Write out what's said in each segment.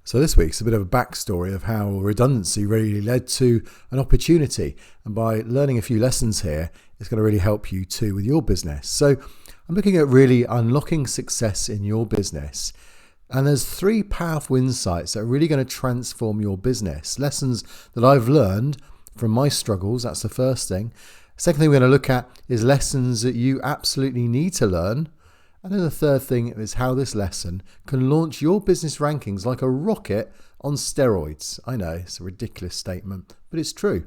So this week's a bit of a backstory of how redundancy really led to an opportunity. And by learning a few lessons here, it's going to really help you too with your business. So I'm looking at really unlocking success in your business. And there's 3 powerful insights that are really going to transform your business. Lessons that I've learned from my struggles. That's the first thing. Second thing we're going to look at is lessons that you absolutely need to learn. And then the third thing is how this lesson can launch your business rankings like a rocket on steroids. I know it's a ridiculous statement, but it's true.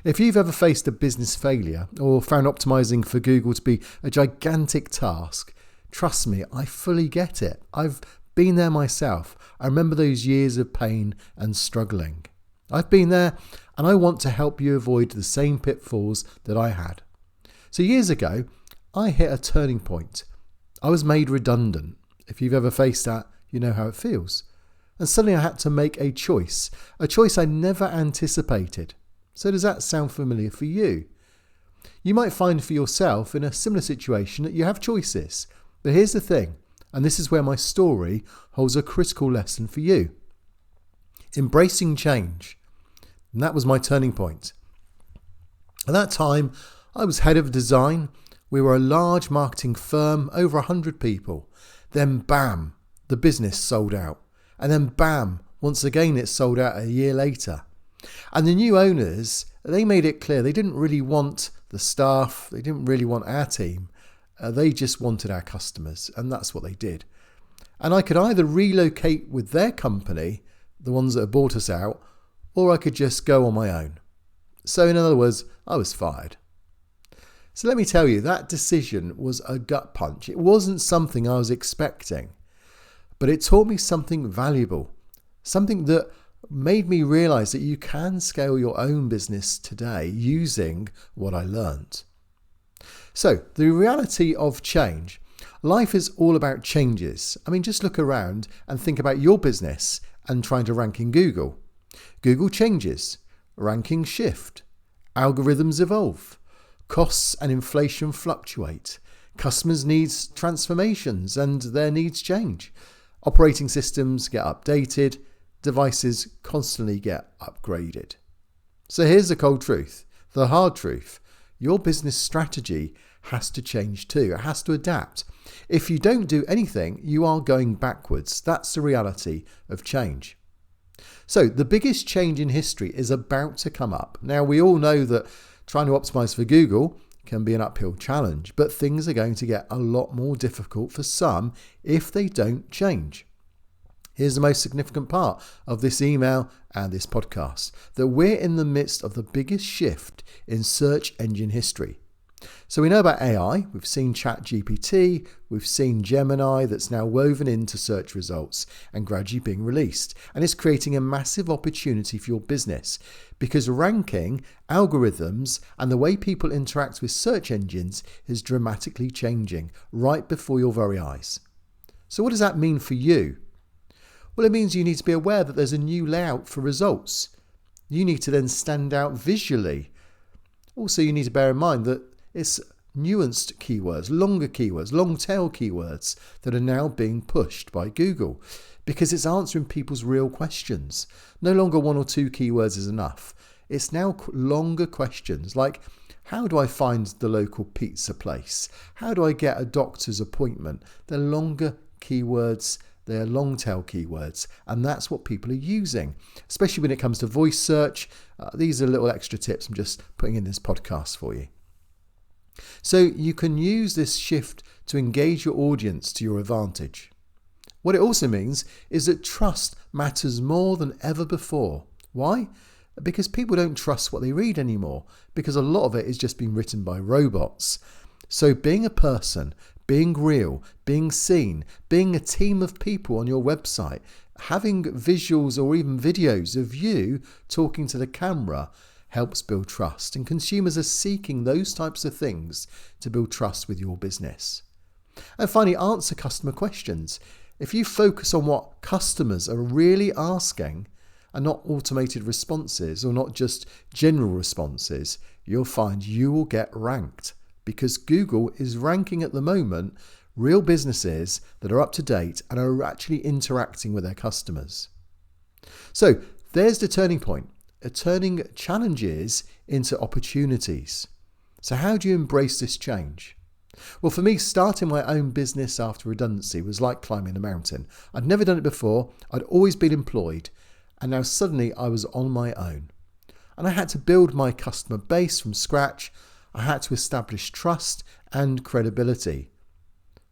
If you've ever faced a business failure or found optimizing for Google to be a gigantic task, trust me, I fully get it. I've been there myself. I remember those years of pain and struggling. I've been there, and I want to help you avoid the same pitfalls that I had. So years ago, I hit a turning point. I was made redundant. If you've ever faced that, you know how it feels. And suddenly I had to make a choice I never anticipated. So does that sound familiar for you? You might find for yourself in a similar situation that you have choices. But here's the thing, and this is where my story holds a critical lesson for you. Embracing change. And that was my turning point. At that time, I was head of design. We were a large marketing firm, over 100 people. Then bam, the business sold out. And then bam, once again it sold out a year later. And the new owners, they made it clear they didn't really want the staff, they didn't really want our team. They just wanted our customers, and that's what they did. And I could either relocate with their company, the ones that had bought us out, or I could just go on my own. So in other words, I was fired. So let me tell you, that decision was a gut punch. It wasn't something I was expecting, but it taught me something valuable, something that made me realize that you can scale your own business today using what I learned. So the reality of change. Life is all about changes. I mean, just look around and think about your business and trying to rank in Google. Google changes, rankings shift, algorithms evolve. Costs and inflation fluctuate. Customers' needs transformations and their needs change. Operating systems get updated. Devices constantly get upgraded. So here's the cold truth, the hard truth. Your business strategy has to change too. It has to adapt. If you don't do anything, you are going backwards. That's the reality of change. So the biggest change in history is about to come up. Now, we all know that trying to optimize for Google can be an uphill challenge, but things are going to get a lot more difficult for some if they don't change. Here's the most significant part of this email and this podcast, that we're in the midst of the biggest shift in search engine history. So we know about AI, we've seen ChatGPT, we've seen Gemini that's now woven into search results and gradually being released. And it's creating a massive opportunity for your business because ranking, algorithms, and the way people interact with search engines is dramatically changing right before your very eyes. So what does that mean for you? Well, it means you need to be aware that there's a new layout for results. You need to then stand out visually. Also, you need to bear in mind that it's nuanced keywords, longer keywords, long tail keywords that are now being pushed by Google because it's answering people's real questions. No longer 1 or 2 keywords is enough. It's now longer questions like, how do I find the local pizza place? How do I get a doctor's appointment? They're longer keywords. They're long tail keywords, and that's what people are using, especially when it comes to voice search. These are little extra tips I'm just putting in this podcast for you. So you can use this shift to engage your audience to your advantage. What it also means is that trust matters more than ever before. Why? Because people don't trust what they read anymore, because a lot of it is just being written by robots. So being a person, being real, being seen, being a team of people on your website, having visuals or even videos of you talking to the camera helps build trust. And consumers are seeking those types of things to build trust with your business. And finally, answer customer questions. If you focus on what customers are really asking and not automated responses or not just general responses, you'll find you will get ranked. Because Google is ranking at the moment real businesses that are up to date and are actually interacting with their customers. So there's the turning point, turning challenges into opportunities. So how do you embrace this change? Well, for me, starting my own business after redundancy was like climbing a mountain. I'd never done it before. I'd always been employed. And now suddenly I was on my own. And I had to build my customer base from scratch. I had to establish trust and credibility.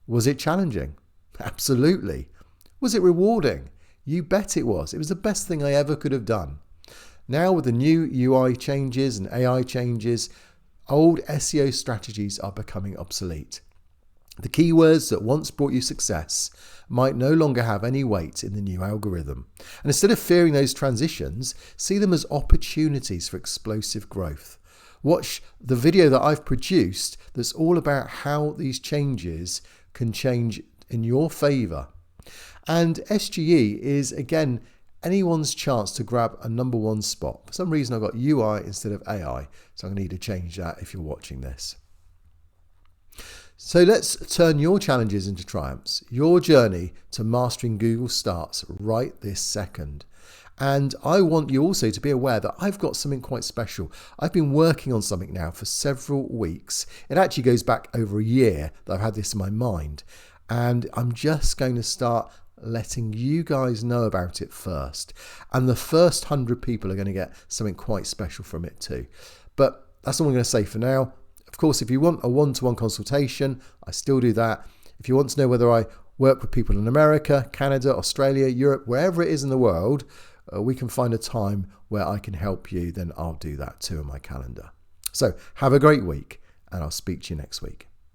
Was it challenging? Absolutely. Was it rewarding? You bet it was. It was the best thing I ever could have done. Now with the new UI changes and AI changes, old SEO strategies are becoming obsolete. The keywords that once brought you success might no longer have any weight in the new algorithm. And instead of fearing those transitions, see them as opportunities for explosive growth. Watch the video that I've produced that's all about how these changes can change in your favour. And SGE is, again, anyone's chance to grab a number one spot. For some reason, I've got UI instead of AI, so I'm going to need to change that if you're watching this. So let's turn your challenges into triumphs. Your journey to mastering Google starts right this second. And I want you also to be aware that I've got something quite special. I've been working on something now for several weeks. It actually goes back over a year that I've had this in my mind. And I'm just going to start letting you guys know about it first. And the first 100 people are going to get something quite special from it too. But that's all I'm going to say for now. Of course, if you want a one-to-one consultation, I still do that. If you want to know whether I work with people in America, Canada, Australia, Europe, wherever it is in the world, we can find a time where I can help you, then I'll do that too in my calendar. So have a great week, and I'll speak to you next week.